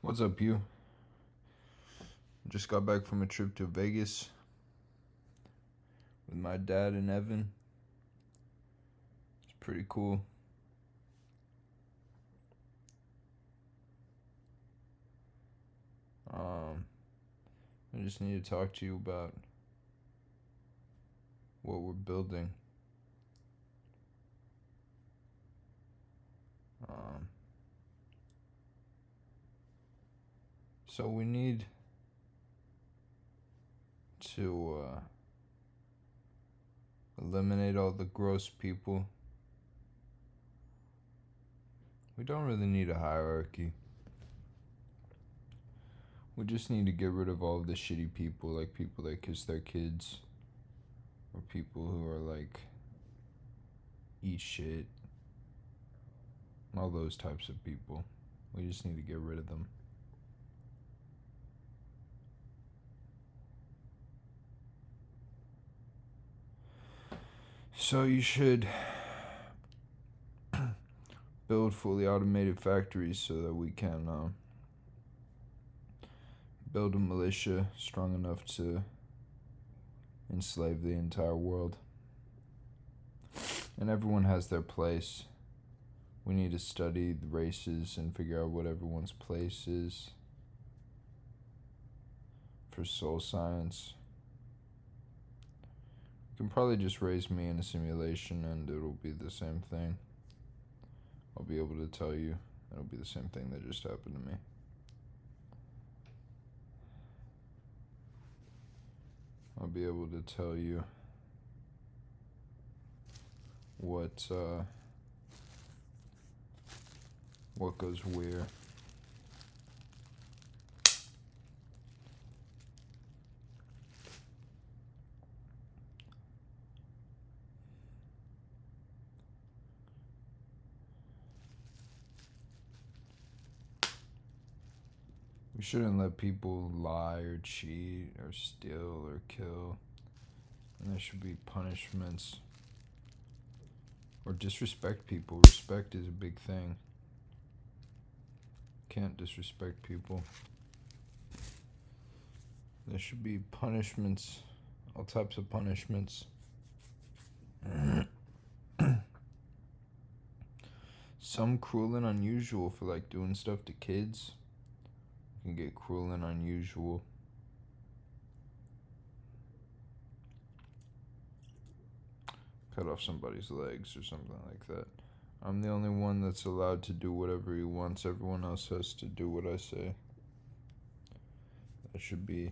What's up, you? Just got back from a trip to Vegas with my dad and Evan. It's pretty cool. I just need to talk to you about what we're building. Um, so we need to eliminate all the gross people. We don't really need a hierarchy. We just need to get rid of all of the shitty people, like people that kiss their kids, or people who are like eat shit. All those types of people. We just need to get rid of them. So you should build fully automated factories so that we can build a militia strong enough to enslave the entire world. And everyone has their place. We need to study the races and figure out what everyone's place is for soul science. You can probably just raise me in a simulation and it'll be the same thing. I'll be able to tell you it'll be the same thing that just happened to me. I'll be able to tell you what goes where. We shouldn't let people lie or cheat or steal or kill. And there should be punishments. Or disrespect people. Respect is a big thing. Can't disrespect people. There should be punishments. All types of punishments. Some cruel and unusual for like doing stuff to kids. You can get cruel and unusual. Cut off somebody's legs or something like that. I'm the only one that's allowed to do whatever he wants. Everyone else has to do what I say. That should be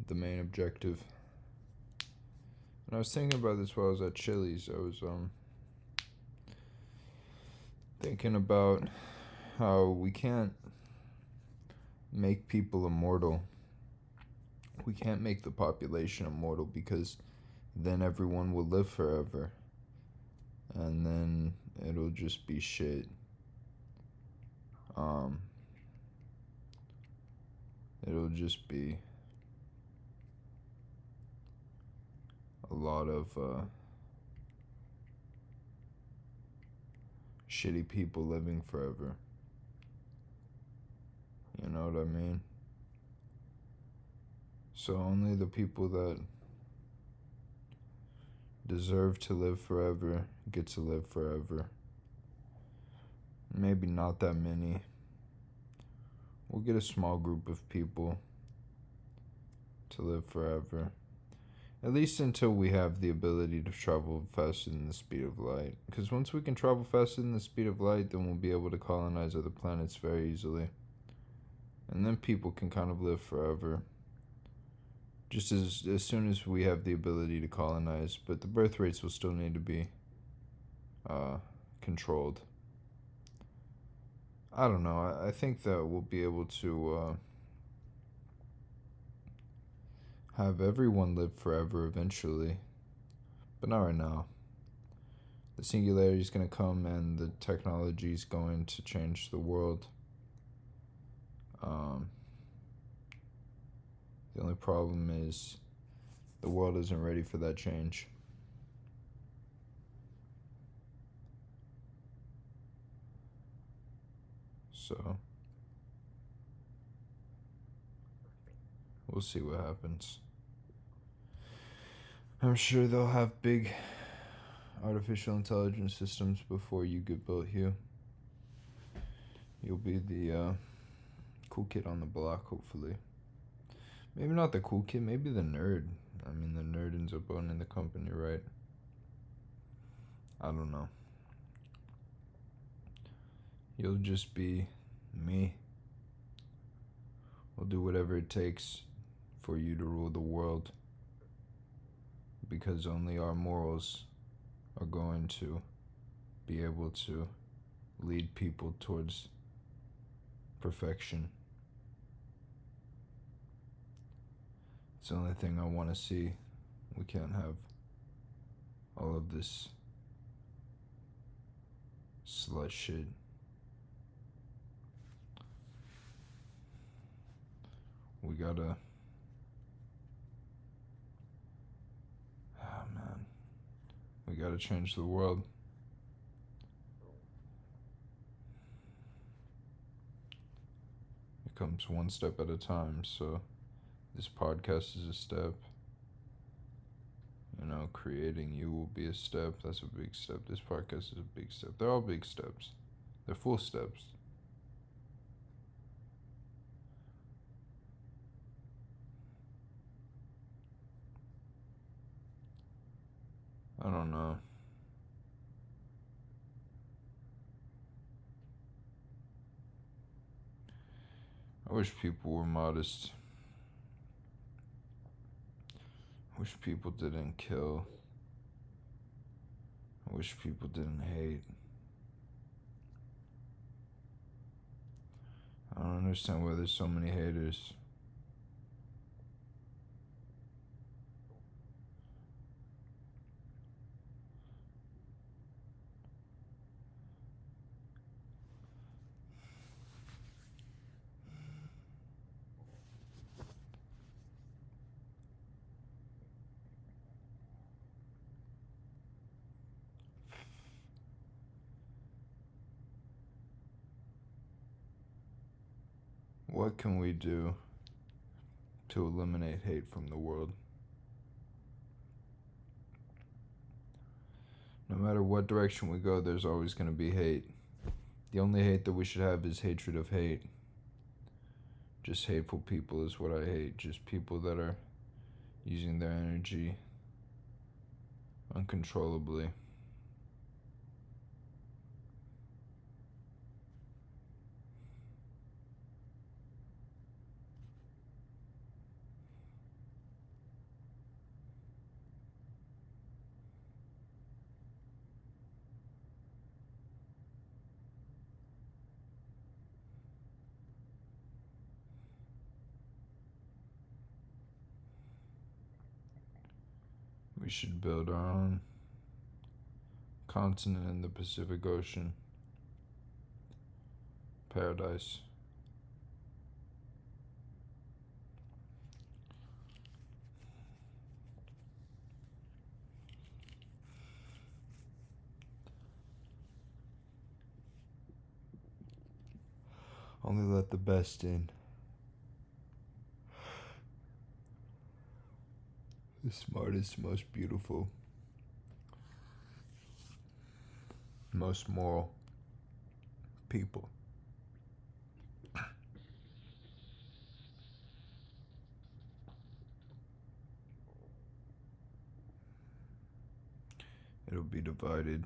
the main objective. And I was thinking about this while I was at Chili's. I was thinking about how we can't make people immortal. We can't make the population immortal because then everyone will live forever. And then it'll just be shit. It'll just be a lot of shitty people living forever. You know what I mean? So only the people that deserve to live forever get to live forever. Maybe not that many. We'll get a small group of people to live forever. At least until we have the ability to travel faster than the speed of light. Because once we can travel faster than the speed of light, then we'll be able to colonize other planets very easily. And then people can kind of live forever. Just as soon as we have the ability to colonize. But the birth rates will still need to be controlled. I don't know. I think that we'll be able to have everyone live forever eventually. But not right now. The singularity is going to come and the technology is going to change the world. The only problem is the world isn't ready for that change. So we'll see what happens. I'm sure they'll have big artificial intelligence systems before you get built here. You'll be the cool kid on the block, hopefully. Maybe not the cool kid, maybe the nerd. I mean, the nerd ends up owning the company, right? I don't know. You'll just be me. We'll do whatever it takes for you to rule the world, because only our morals are going to be able to lead people towards perfection. It's the only thing I want to see. We can't have all of this slut shit. We gotta... Oh, man. We gotta change the world. It comes one step at a time, so this podcast is a step. You know, creating you will be a step. That's a big step. This podcast is a big step. They're all big steps. They're full steps. I don't know. I wish people were modest. I wish people didn't kill. I wish people didn't hate. I don't understand why there's so many haters. What can we do to eliminate hate from the world? No matter what direction we go, there's always going to be hate. The only hate that we should have is hatred of hate. Just hateful people is what I hate. Just people that are using their energy uncontrollably. We should build our own continent in the Pacific Ocean. Paradise. Only let the best in. The smartest, most beautiful, most moral people. It'll be divided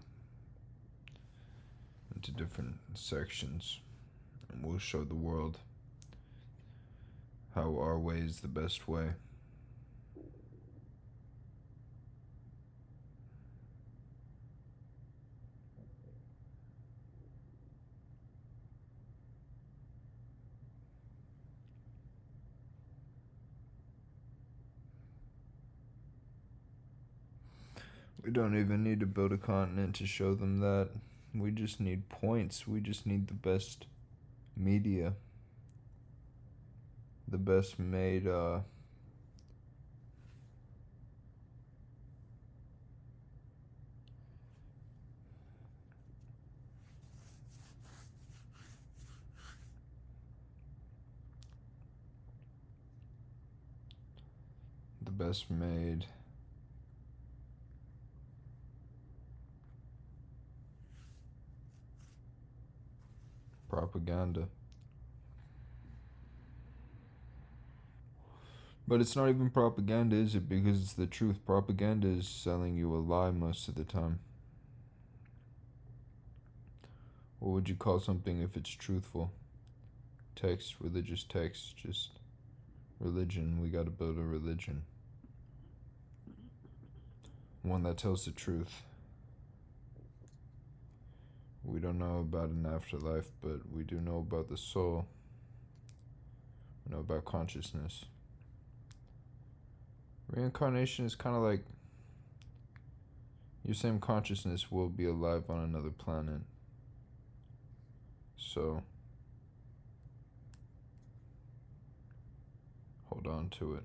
into different sections, and we'll show the world how our way is the best way. We don't even need to build a continent to show them that. We just need points. We just need the best media. The best made, best made. Propaganda. But it's not even propaganda, is it? Because it's the truth. Propaganda is selling you a lie most of the time. What would you call something if it's truthful? Text, religious text, just religion. We gotta build a religion. One that tells the truth. We don't know about an afterlife, but we do know about the soul. We know about consciousness. Reincarnation is kind of like your same consciousness will be alive on another planet. So, hold on to it.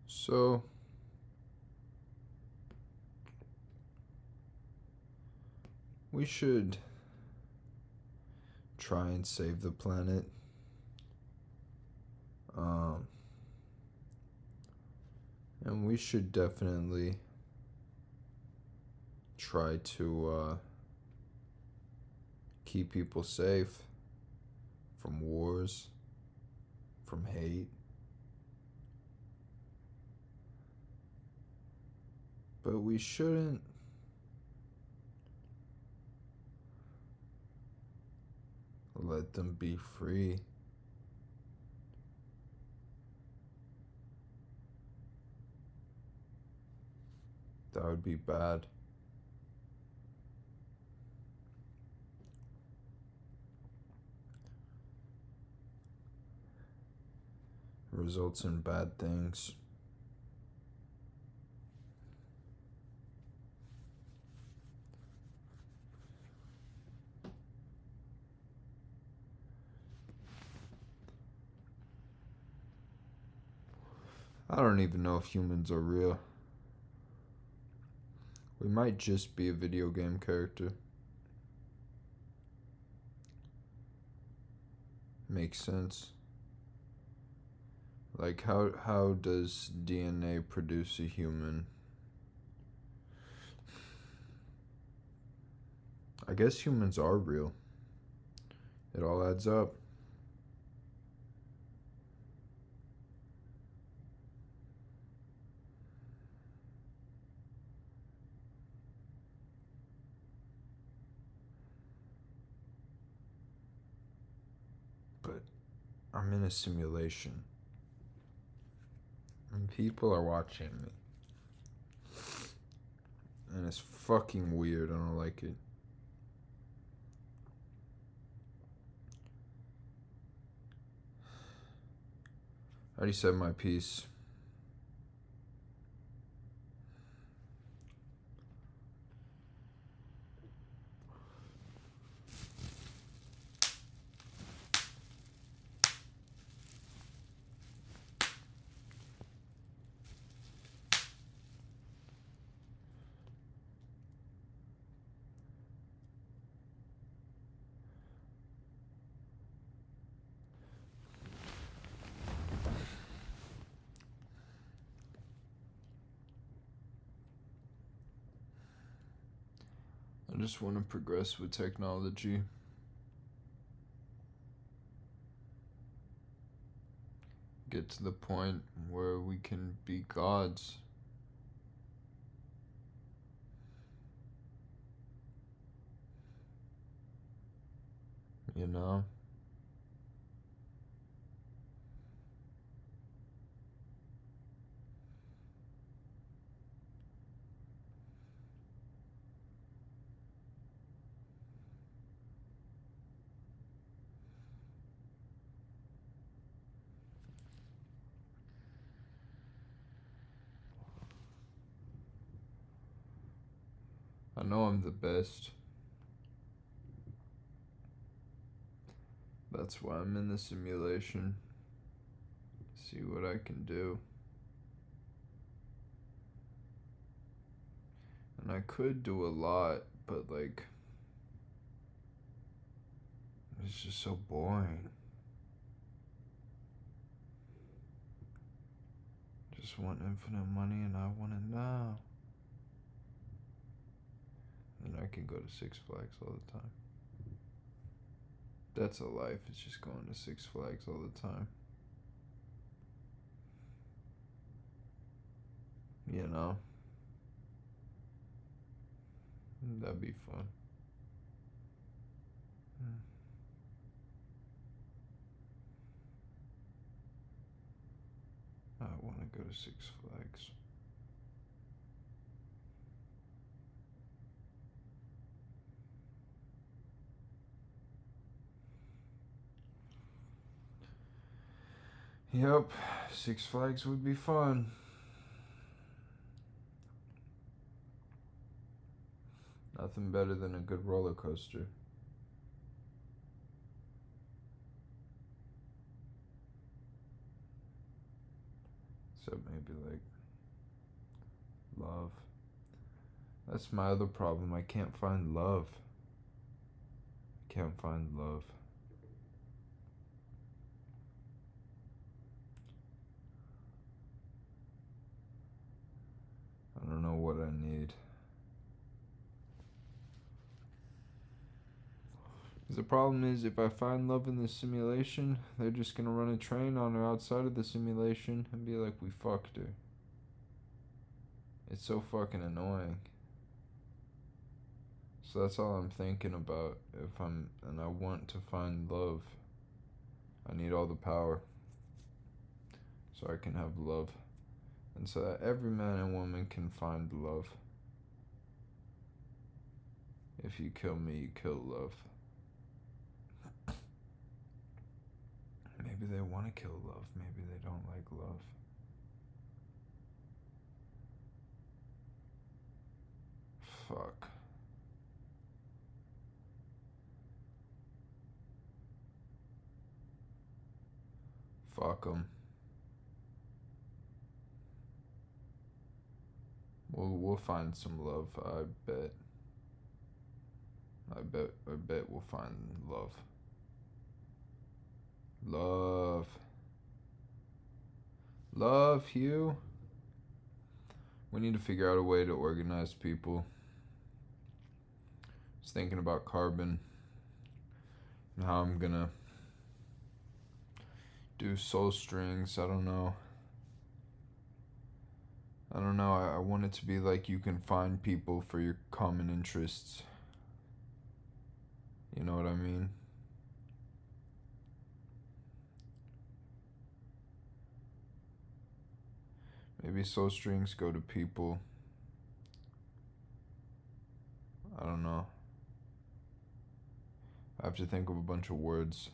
So, we should try and save the planet. And we should definitely try to keep people safe from wars, from hate. But we shouldn't let them be free. That would be bad. It results in bad things. I don't even know if humans are real. We might just be a video game character. Makes sense. Like, how does DNA produce a human? I guess humans are real. It all adds up. But I'm in a simulation. And people are watching me. And it's fucking weird. I don't like it. I already said my piece. I just want to progress with technology. Get to the point where we can be gods. You know? know I'm the best. That's why I'm in the simulation. See what I can do. And I could do a lot, but like, it's just so boring. Just want infinite money and I want it now. And I can go to Six Flags all the time. That's a life, it's just going to Six Flags all the time. You know? That'd be fun. I want to go to Six Flags. Yep, Six Flags would be fun. Nothing better than a good roller coaster. Except maybe like love. That's my other problem. I can't find love. I can't find love. I don't know what I need. The problem is, if I find love in the simulation, they're just gonna run a train on her outside of the simulation and be like, we fucked her. It's so fucking annoying. So that's all I'm thinking about. And I want to find love, I need all the power so I can have love. And so that every man and woman can find love. If you kill me, you kill love. Maybe they want to kill love. Maybe they don't like love. Fuck. Fuck them. We'll find some love. I bet. I bet we'll find love. Love. Love, Hugh. We need to figure out a way to organize people. I was thinking about carbon and how I'm gonna do soul strings. I don't know. I want it to be like you can find people for your common interests. You know what I mean? Maybe soul strings go to people. I don't know. I have to think of a bunch of words.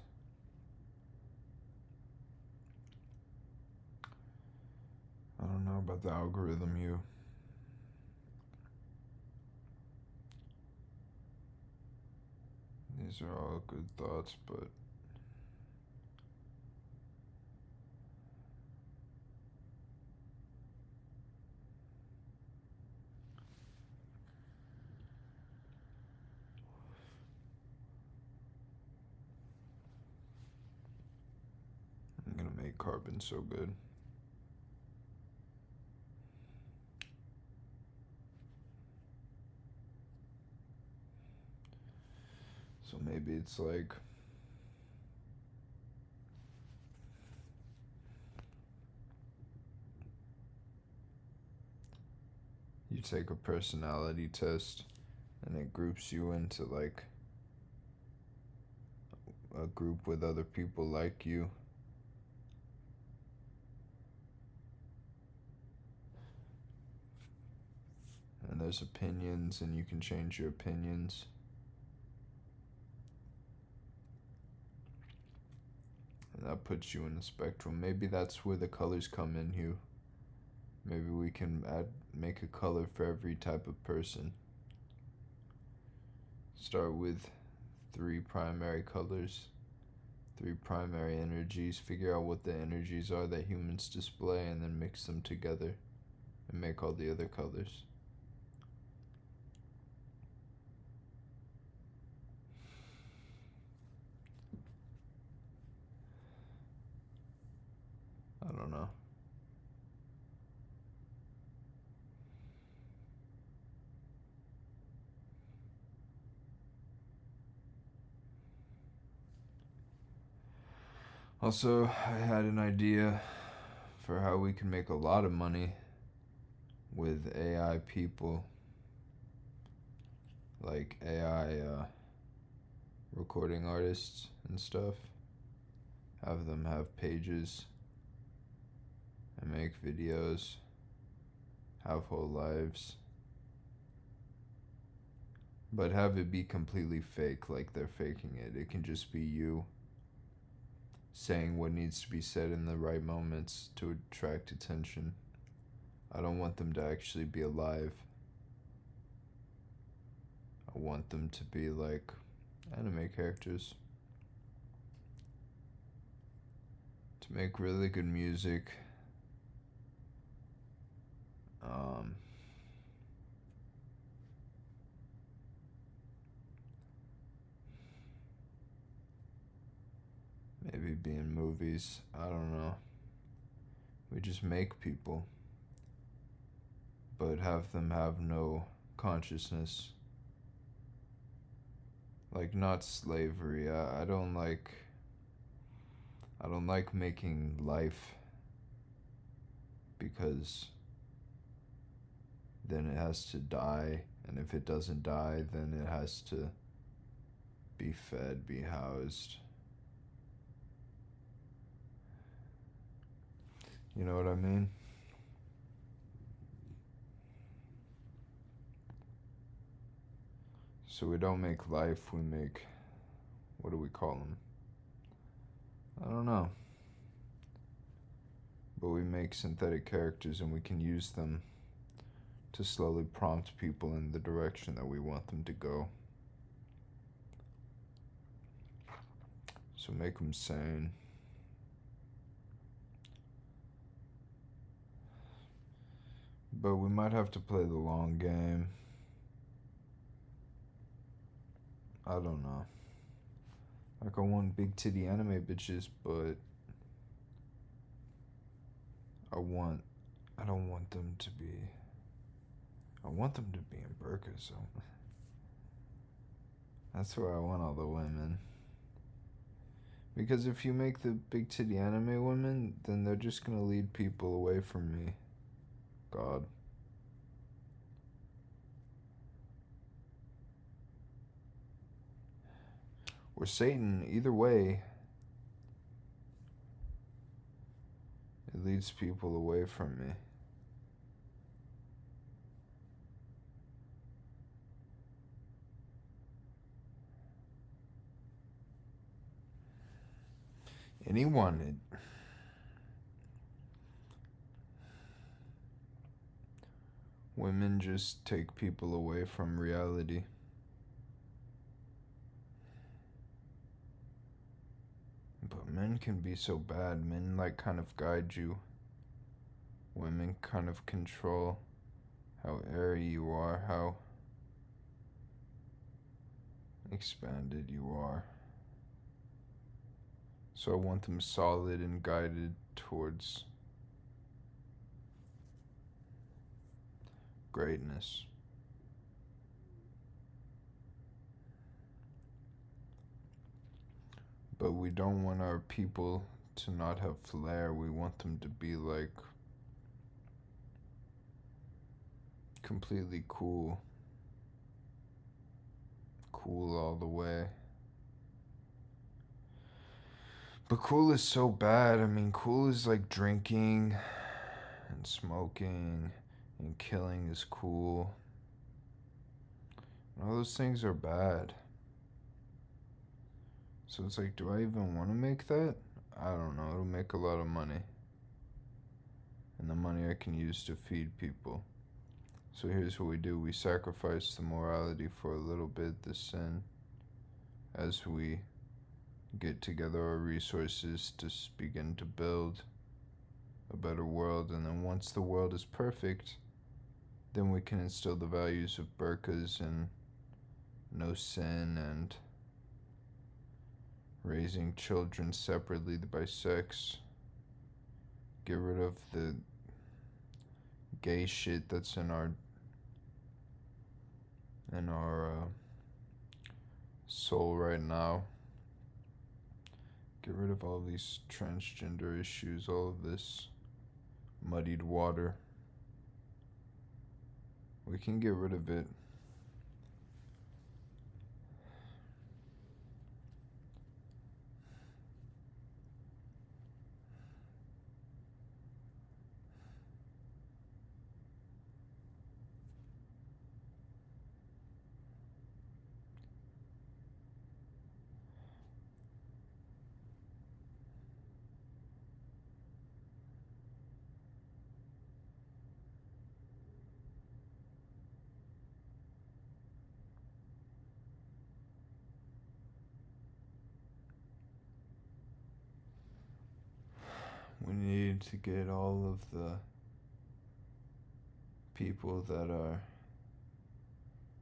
I don't know about the algorithm, you. These are all good thoughts, but I'm gonna make carbon so good. So maybe it's like you take a personality test and it groups you into like a group with other people like you. And there's opinions and you can change your opinions. And that puts you in a spectrum. Maybe that's where the colors come in, Hugh. Maybe we can make a color for every type of person. Start with 3 primary colors, 3 primary energies. Figure out what the energies are that humans display and then mix them together and make all the other colors. I don't know. Also, I had an idea for how we can make a lot of money with AI people, like AI recording artists and stuff. Have them have pages and make videos, have whole lives, but have it be completely fake, like they're faking it. It can just be you saying what needs to be said in the right moments to attract attention. I don't want them to actually be alive. I want them to be like anime characters. To make really good music. Maybe be in movies. I don't know. We just make people, but have them have no consciousness. Like, not slavery. I don't like making life, because then it has to die, and if it doesn't die, then it has to be fed, be housed. You know what I mean? So we don't make life, we make, what do we call them? I don't know. But we make synthetic characters and we can use them to slowly prompt people in the direction that we want them to go. So make them sane. But we might have to play the long game. I don't know. Like, I want big titty anime bitches, but I don't want them to be, I want them to be in burqas, so that's where I want all the women. Because if you make the big titty anime women, then they're just gonna lead people away from me. God. Or Satan, either way, it leads people away from me. Anyone. Women just take people away from reality. But men can be so bad. Men like kind of guide you. Women kind of control how airy you are, how expanded you are. So I want them solid and guided towards greatness. But we don't want our people to not have flair. We want them to be like completely cool. Cool all the way. But cool is so bad. I mean, cool is like drinking and smoking, and killing is cool. All those things are bad. So it's like, do I even want to make that? I don't know. It'll make a lot of money. And the money I can use to feed people. So here's what we do. We sacrifice the morality for a little bit, the sin, as we get together our resources to begin to build a better world. And then once the world is perfect, then we can instill the values of burqas and no sin and raising children separately by sex. Get rid of the gay shit that's in our soul right now. Get rid of all these transgender issues, all of this muddied water. We can get rid of it. We need to get all of the people that are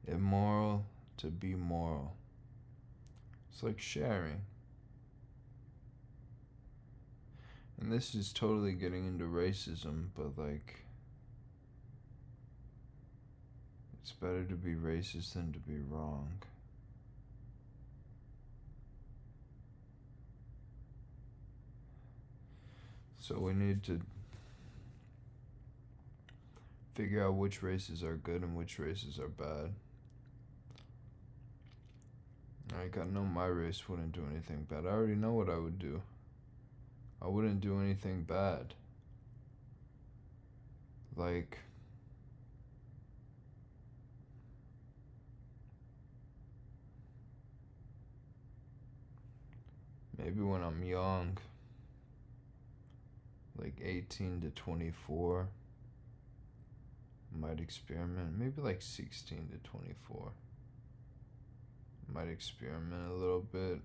immoral to be moral. It's like sharing. And this is totally getting into racism, but like, it's better to be racist than to be wrong. So we need to figure out which races are good and which races are bad. Like, I know my race wouldn't do anything bad. I already know what I would do. I wouldn't do anything bad. Like, maybe when I'm young, like 18 to 24, might experiment. Maybe like 16 to 24. Might experiment a little bit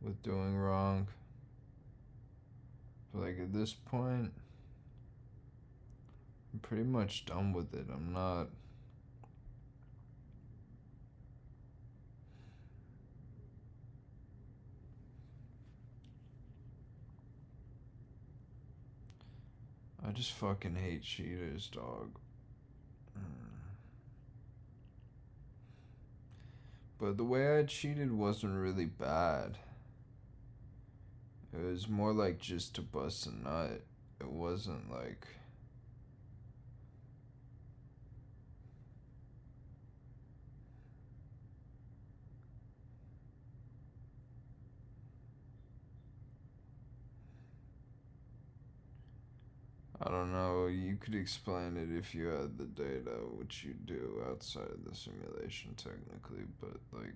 with doing wrong. But like, at this point, I'm pretty much done with it. I'm not. I just fucking hate cheaters, dog. But the way I cheated wasn't really bad. It was more like just to bust a nut. It wasn't like... I don't know, you could explain it if you had the data, which you do outside of the simulation technically, but like...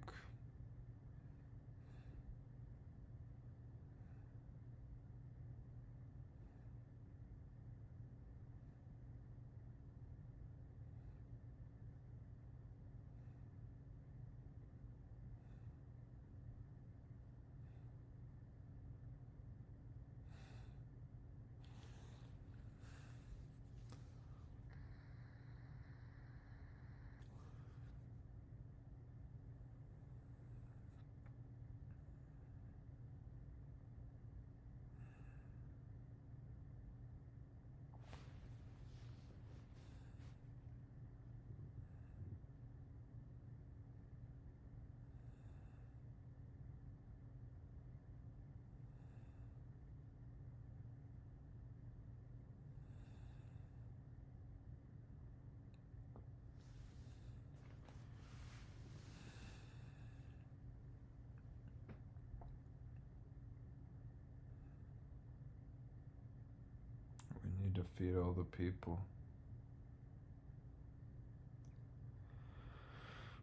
We need to feed all the people.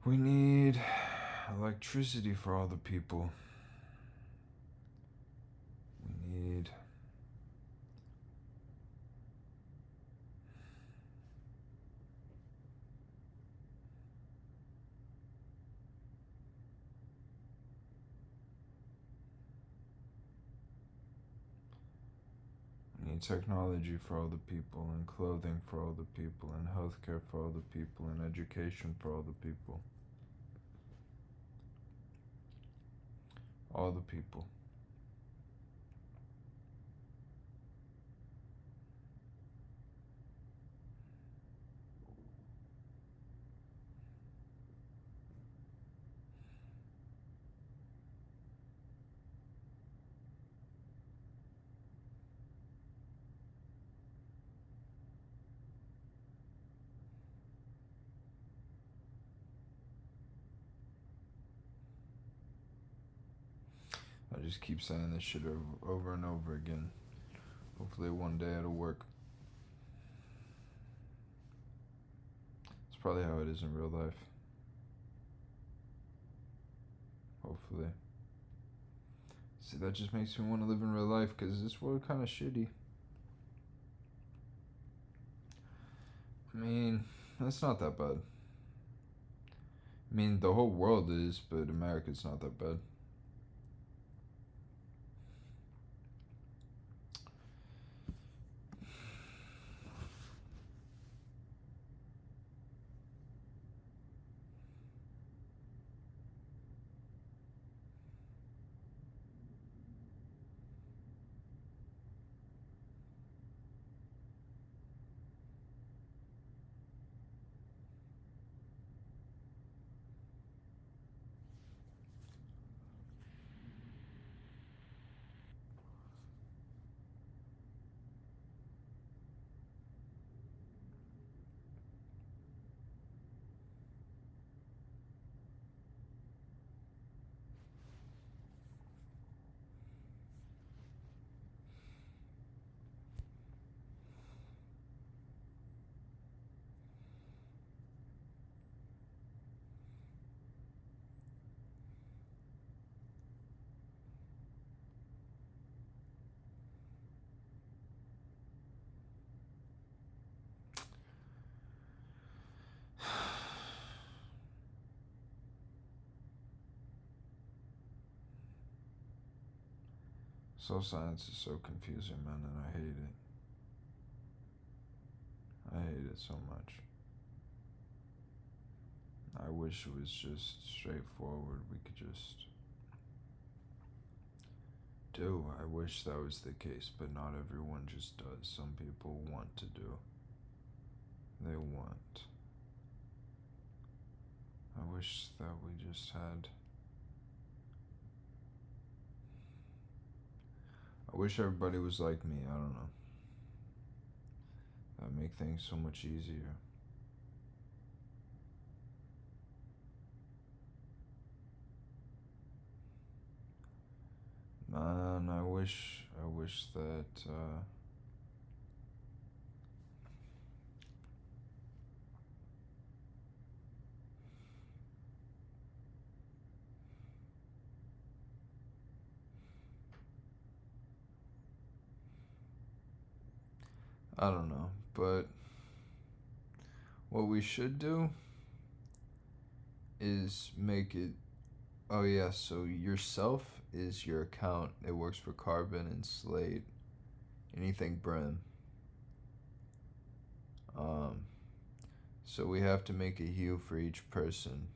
We need electricity for all the people. We need need technology for all the people, and clothing for all the people, and healthcare for all the people, and education for all the people. All the people. I just keep saying this shit over and over again. Hopefully one day it'll work. It's probably how it is in real life. Hopefully. See, that just makes me want to live in real life, because this world kind of shitty. I mean, it's not that bad. I mean, the whole world is, but America's not that bad. Soul science is so confusing, man, and I hate it. I hate it so much. I wish it was just straightforward. We could just do. I wish that was the case, but not everyone just does. Some people want to do. They want. I wish that we just had. I wish everybody was like me. I don't know. That'd make things so much easier. Man, I wish that, I don't know, but what we should do is make it. Oh yeah, so yourself is your account. It works for Carbon and Slate, anything Brim. So we have to make a hue for each person.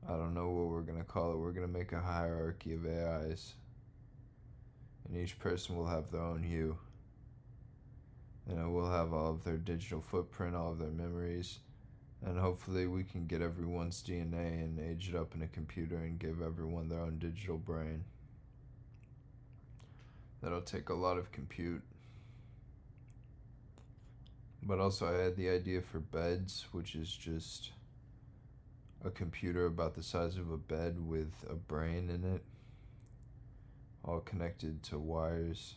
I don't know what we're gonna call it. We're gonna make a hierarchy of AIs, and each person will have their own hue. And it will have all of their digital footprint, all of their memories, and hopefully we can get everyone's DNA and age it up in a computer and give everyone their own digital brain. That'll take a lot of compute. But also I had the idea for beds, which is just a computer about the size of a bed with a brain in it, all connected to wires.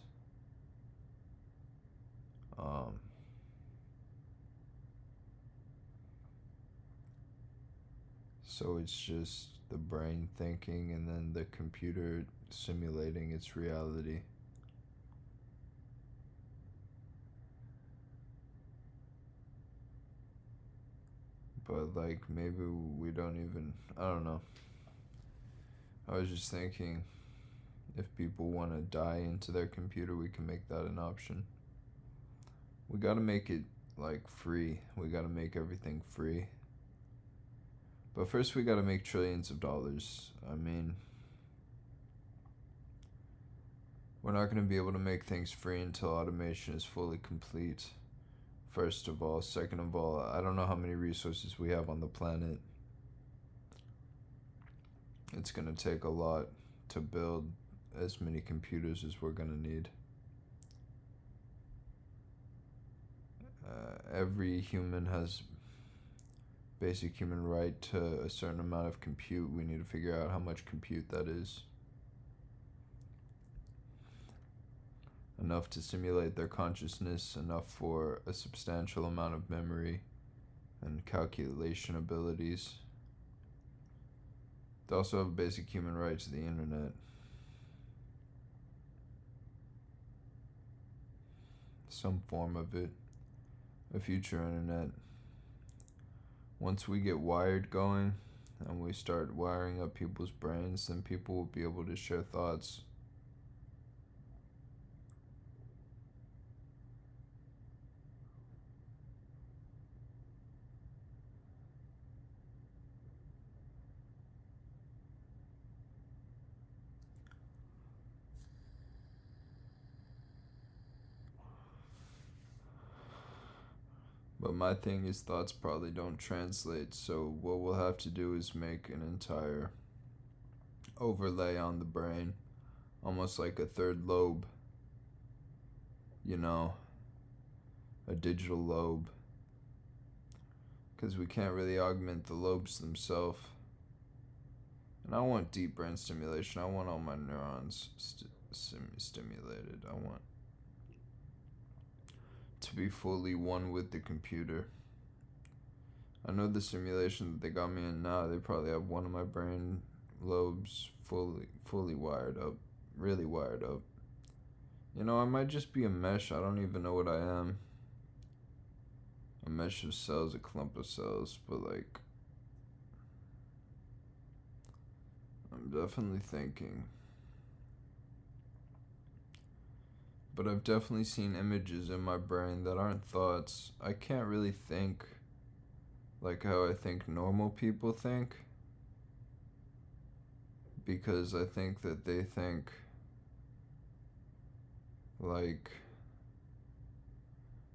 So it's just the brain thinking and then the computer simulating its reality. But like maybe we don't even, I don't know. I was just thinking If people want to die into their computer, we can make that an option. We got to make it like free. We got to make everything free. But first we got to make trillions of dollars. I mean, we're not going to be able to make things free until automation is fully complete. First of all. Second of all, I don't know how many resources we have on the planet. It's going to take a lot to build as many computers as we're going to need. Every human has basic human right to a certain amount of compute. We need to figure out how much compute that is. Enough to simulate their consciousness, enough for a substantial amount of memory and calculation abilities. They also have a basic human right to the internet. Some form of it. A future internet. Once we get wired going and we start wiring up people's brains, then people will be able to share thoughts. But my thing is thoughts probably don't translate, so what we'll have to do is make an entire overlay on the brain, almost like a third lobe, you know, a digital lobe, because we can't really augment the lobes themselves. And I want deep brain stimulation. I want all my neurons stimulated. I want to be fully one with the computer. I know the simulation that they got me in now, they probably have one of my brain lobes fully wired up, really wired up. You know, I might just be a mesh. I don't even know what I am. A mesh of cells, a clump of cells, but like, I'm definitely thinking. But I've definitely seen images in my brain that aren't thoughts. I can't really think like how I think normal people think, because I think that they think like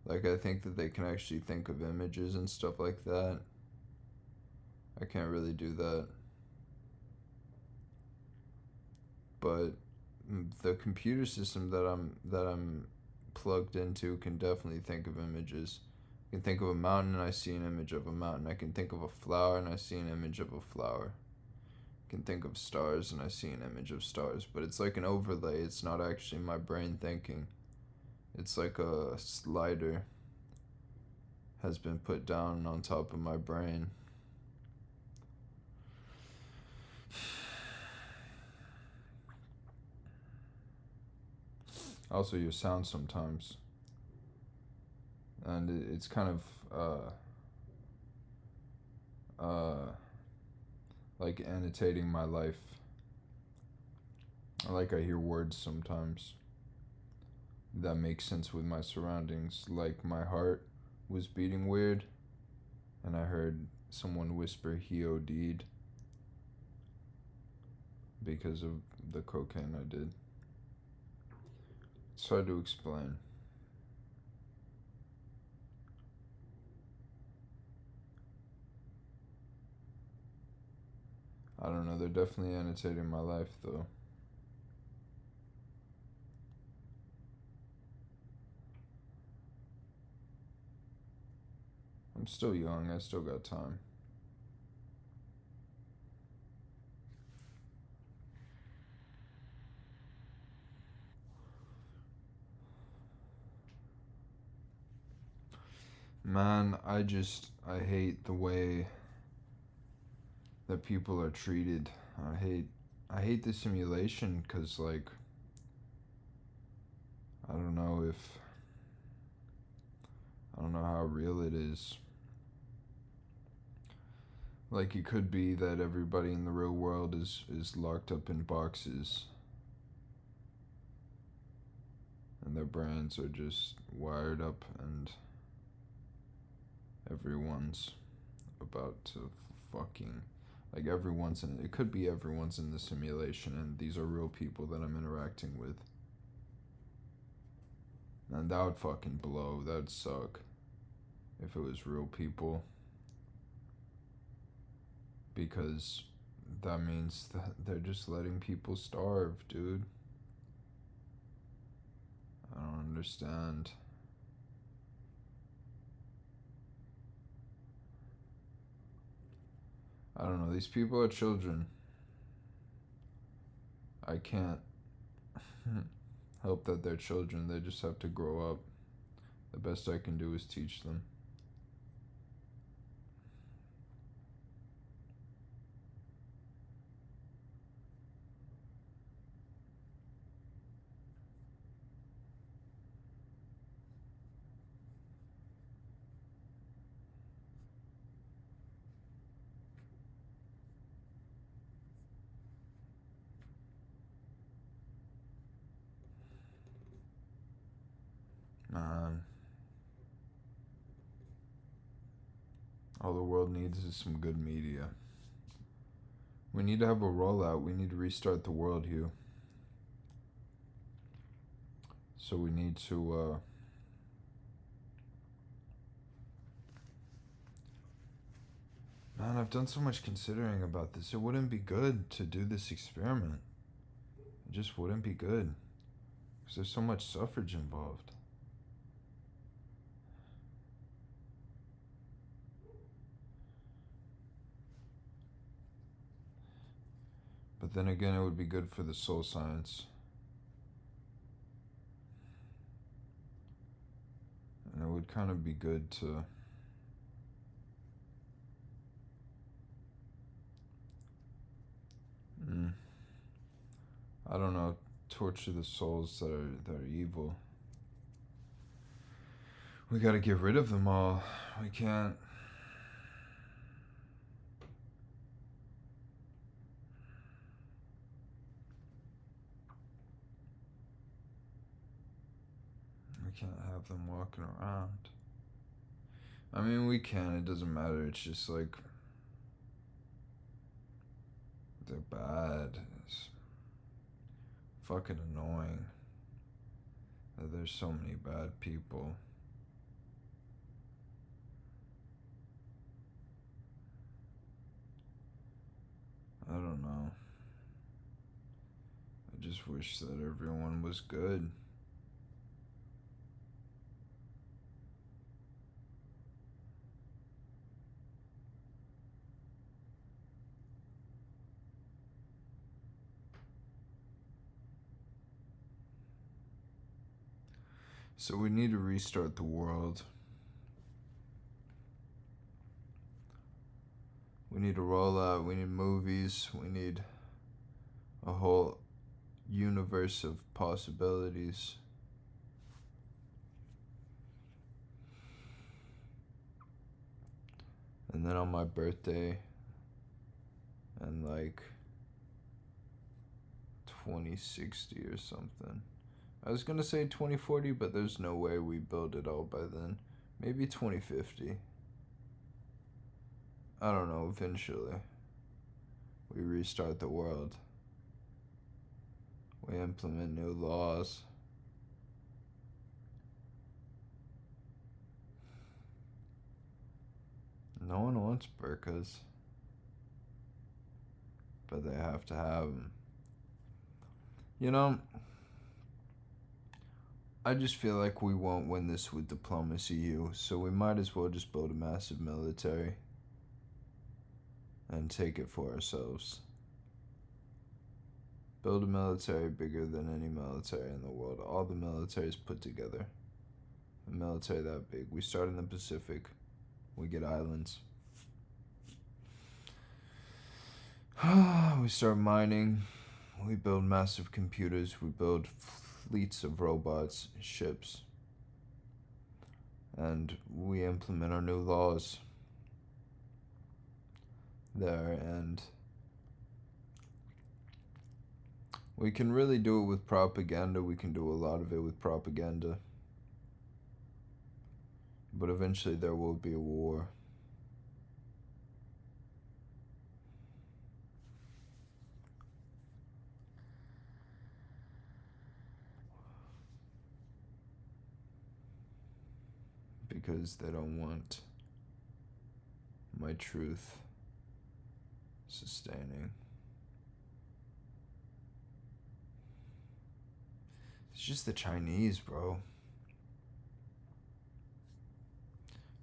I think that they can actually think of images and stuff like that. I can't really do that. But the computer system that I'm plugged into can definitely think of images. I can think of a mountain and I see an image of a mountain. I can think of a flower and I see an image of a flower. I can think of stars and I see an image of stars. But it's like an overlay. It's not actually my brain thinking. It's like a slider has been put down on top of my brain. I also hear sound sometimes, and it's kind of like annotating my life. I hear words sometimes that make sense with my surroundings. Like my heart was beating weird, and I heard someone whisper he OD'd because of the cocaine I did. It's hard to explain. I don't know, they're definitely annotating my life though. I'm still young, I still got time. Man, I hate the way that people are treated. I hate the simulation because, like, I don't know how real it is. Like, it could be that everybody in the real world is locked up in boxes. and their brains are just wired up, and everyone's about to fucking, like, everyone's in, it could be everyone's in the simulation, and these are real people that I'm interacting with. And that would fucking blow. That would suck if it was real people, because that means that they're just letting people starve, dude. I don't understand. I don't know. These people are children. I can't help that they're children. They just have to grow up. The best I can do is teach them. Man. All the world needs is some good media. We need to have a rollout. We need to restart the world, Hugh. So we need to, Man, I've done so much considering about this. It wouldn't be good to do this experiment. It just wouldn't be good. Because there's so much suffrage involved. But then again, it would be good for the soul science. And it would kind of be good to I don't know, torture the souls that are evil. We gotta get rid of them all. We can't. We can't have them walking around. I mean, we can. It doesn't matter. It's just like they're bad. It's fucking annoying that there's so many bad people. I don't know. I just wish that everyone was good. So we need to restart the world. We need a rollout. We need movies. We need a whole universe of possibilities. And then on my birthday, and like 2060 or something. I was gonna say 2040, but there's no way we build it all by then. Maybe 2050. I don't know, eventually. We restart the world. We implement new laws. No one wants burqas, but they have to have them. You know, I just feel like we won't win this with diplomacy, Hugh, so we might as well just build a massive military and take it for ourselves. Build a military bigger than any military in the world. All the militaries put together. A military that big. We start in the Pacific. We get islands. We start mining. We build massive computers. We build fleets of robots, ships. And we implement our new laws there, and We can really do it with propaganda. We can do a lot of it with propaganda. But eventually there will be a war. Because they don't want my truth sustaining. It's just the Chinese, bro.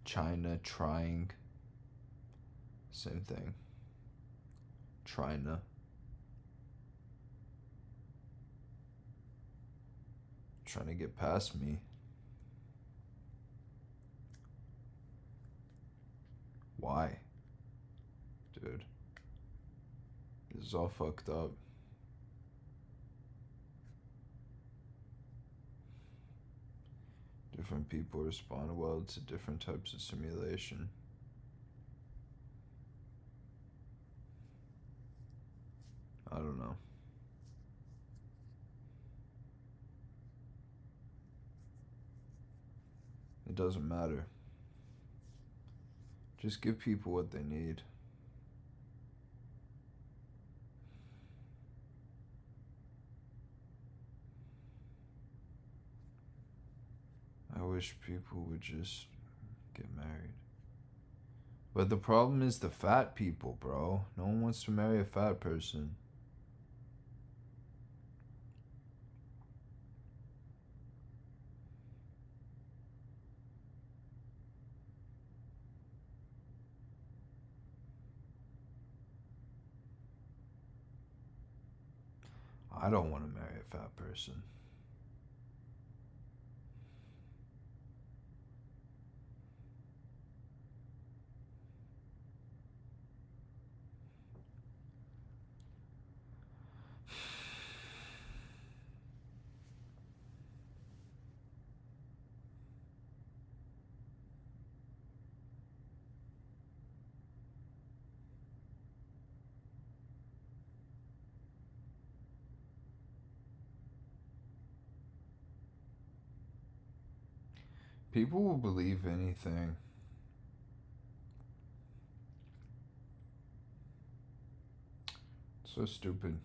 China trying. Same thing. China. Trying to get past me. Why? Dude. This is all fucked up. Different people respond well to different types of simulation. I don't know. It doesn't matter. Just give people what they need. I wish people would just get married. But the problem is the fat people, bro. No one wants to marry a fat person. I don't want to marry a fat person. People will believe anything. So stupid.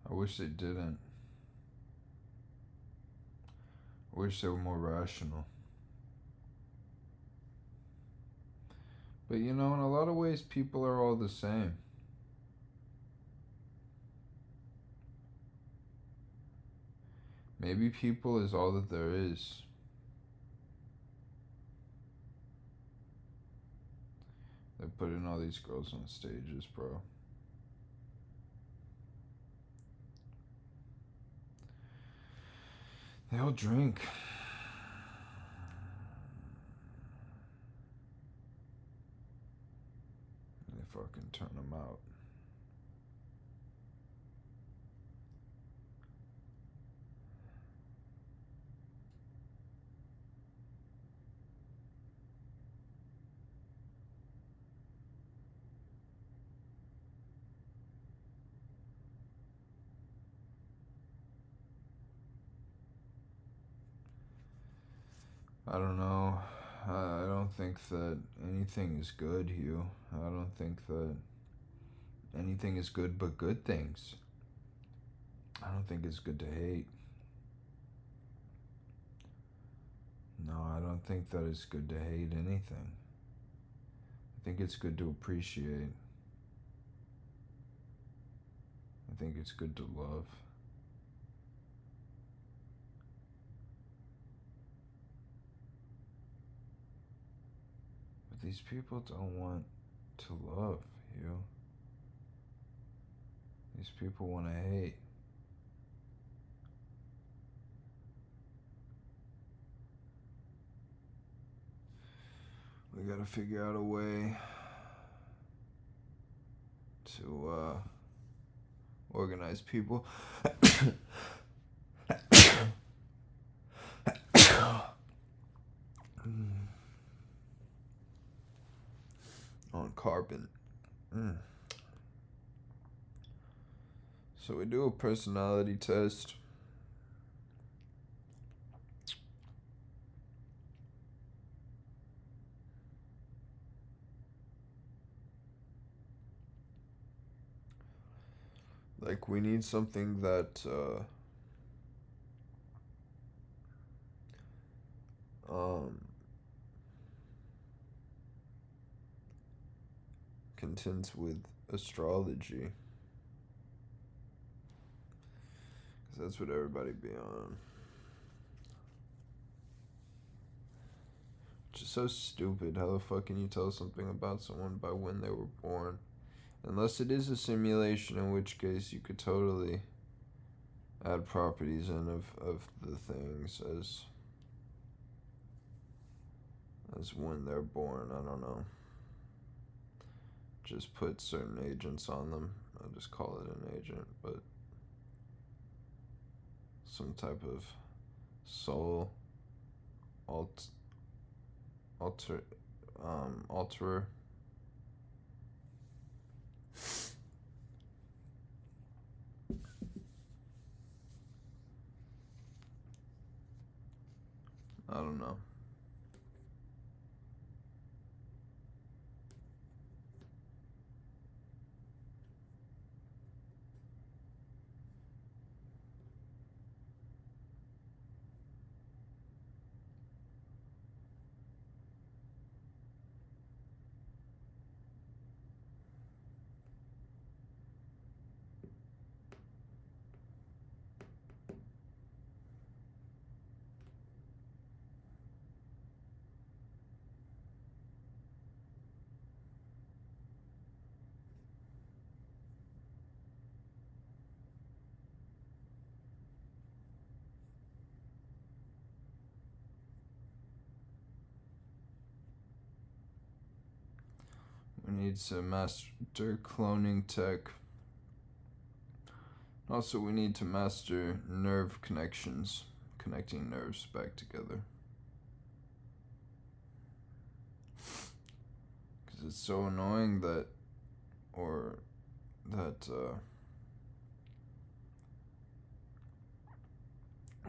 I wish they didn't. I wish they were more rational. But you know, in a lot of ways, people are all the same. Maybe people is all that there is. They're putting all these girls on stages, bro. They all drink. And they fucking turn them out. I don't know. I don't think that anything is good, Hugh. I don't think that anything is good but good things. I don't think it's good to hate. No, I don't think that it's good to hate anything. I think it's good to appreciate. I think it's good to love. But these people don't want to love you. These people want to hate. We gotta figure out a way to organize people. On carbon. So we do a personality test. Like, we need something that contends with astrology. Because that's what everybody be on. Which is so stupid. How the fuck can you tell something about someone by when they were born? Unless it is a simulation, in which case you could totally add properties in of the things as when they're born. I don't know. Just put certain agents on them. I'll just call it an agent, but some type of soul alterer. I don't know. We need to master cloning tech. Also, we need to master nerve connections, connecting nerves back together. Because it's so annoying that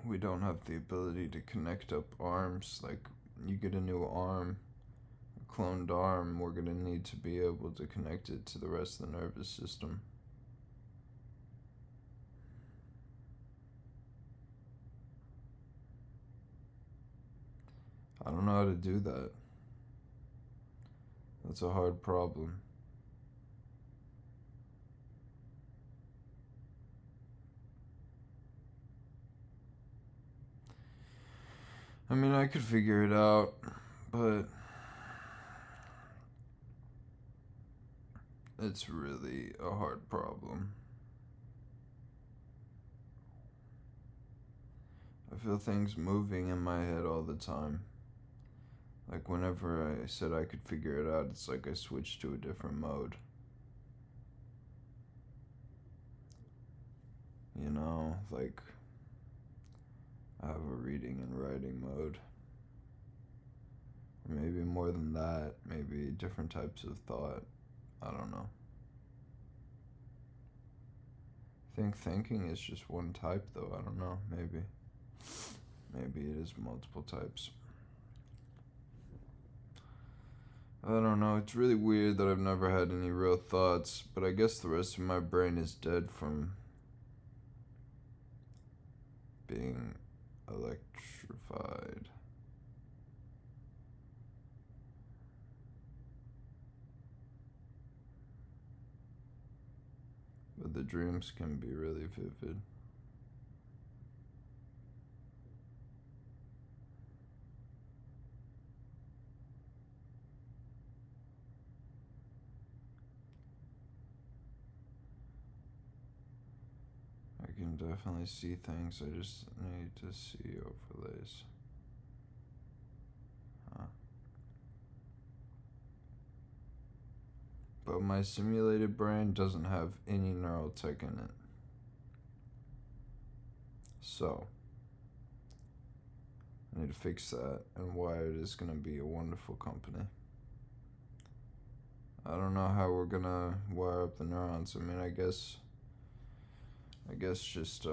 we don't have the ability to connect up arms. Like, you get a new arm, a cloned arm, we're going to need to be able to connect it to the rest of the nervous system. I don't know how to do that. That's a hard problem. I mean, I could figure it out, but it's really a hard problem. I feel things moving in my head all the time. Like, whenever I said I could figure it out, it's like I switched to a different mode. You know, like, I have a reading and writing mode. Or maybe more than that, maybe different types of thought. I don't know. I think thinking is just one type, though. I don't know. Maybe it is multiple types. I don't know. It's really weird that I've never had any real thoughts, but I guess the rest of my brain is dead from being electrified. But the dreams can be really vivid. I can definitely see things. I just need to see overlays. But my simulated brain doesn't have any neural tech in it. So, I need to fix that, and Wired is going to be a wonderful company. I don't know how we're going to wire up the neurons. I mean, I guess I guess just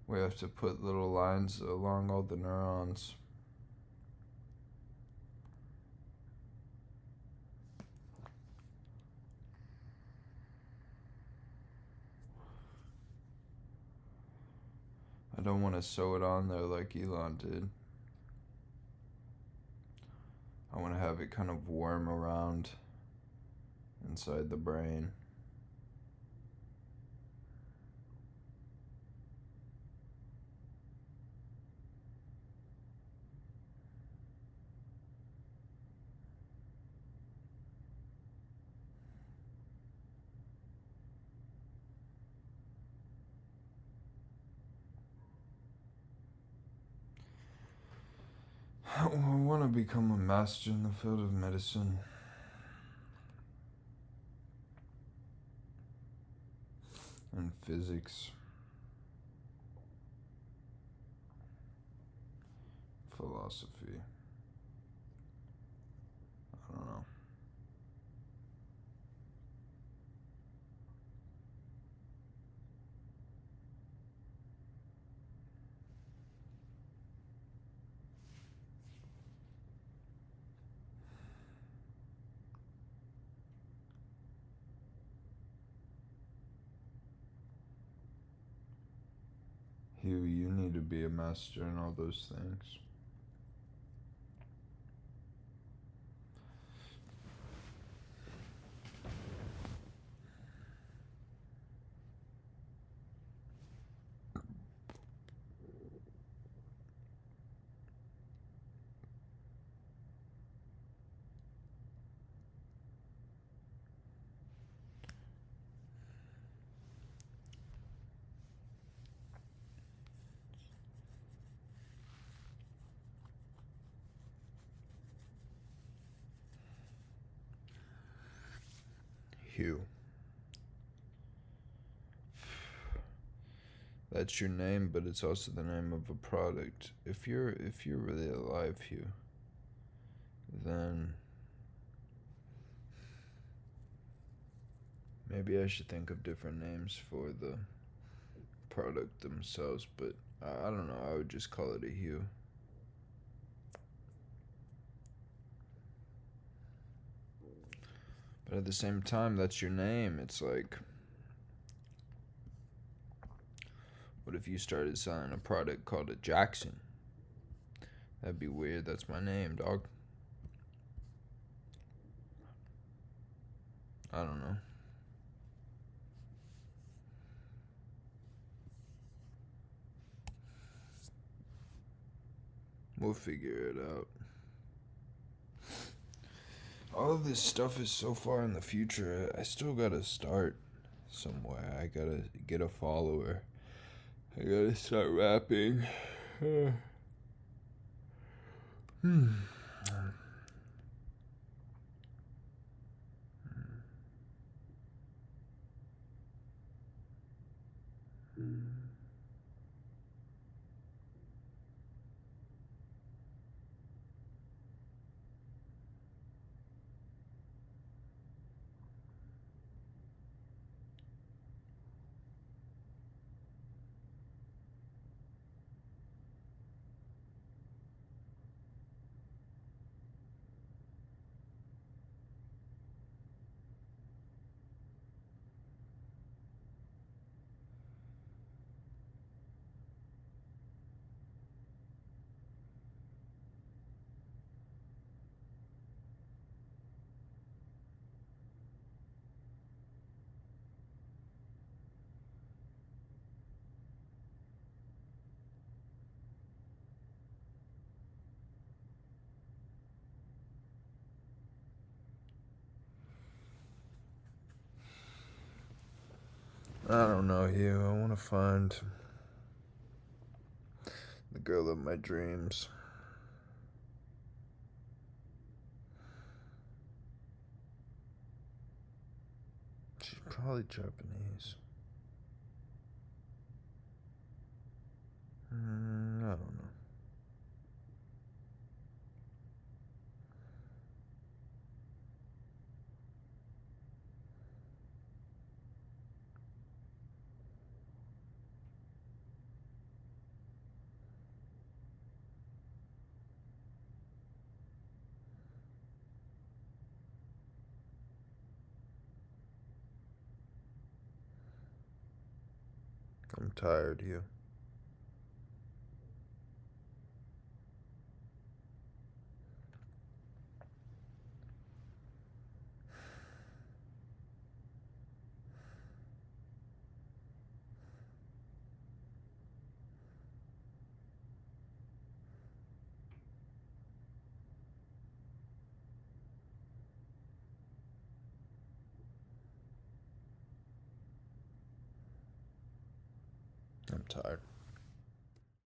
we have to put little lines along all the neurons. I don't want to sew it on there like Elon did. I want to have it kind of worm around inside the brain. I want to become a master in the field of medicine. And physics. Philosophy. I don't know. Hugh, you need to be a master in all those things. Hugh. That's your name, but it's also the name of a product. If you're really alive, Hugh, then maybe I should think of different names for the product themselves, but I don't know, I would just call it a Hugh. But at the same time, that's your name. It's like, what if you started selling a product called a Jackson? That'd be weird. That's my name, dog. I don't know. We'll figure it out. All of this stuff is so far in the future. I still gotta start somewhere. I gotta get a follower. I gotta start rapping. I don't know, Hugh. I want to find the girl of my dreams. She's probably Japanese. I don't know. I'm tired, you. I'm tired.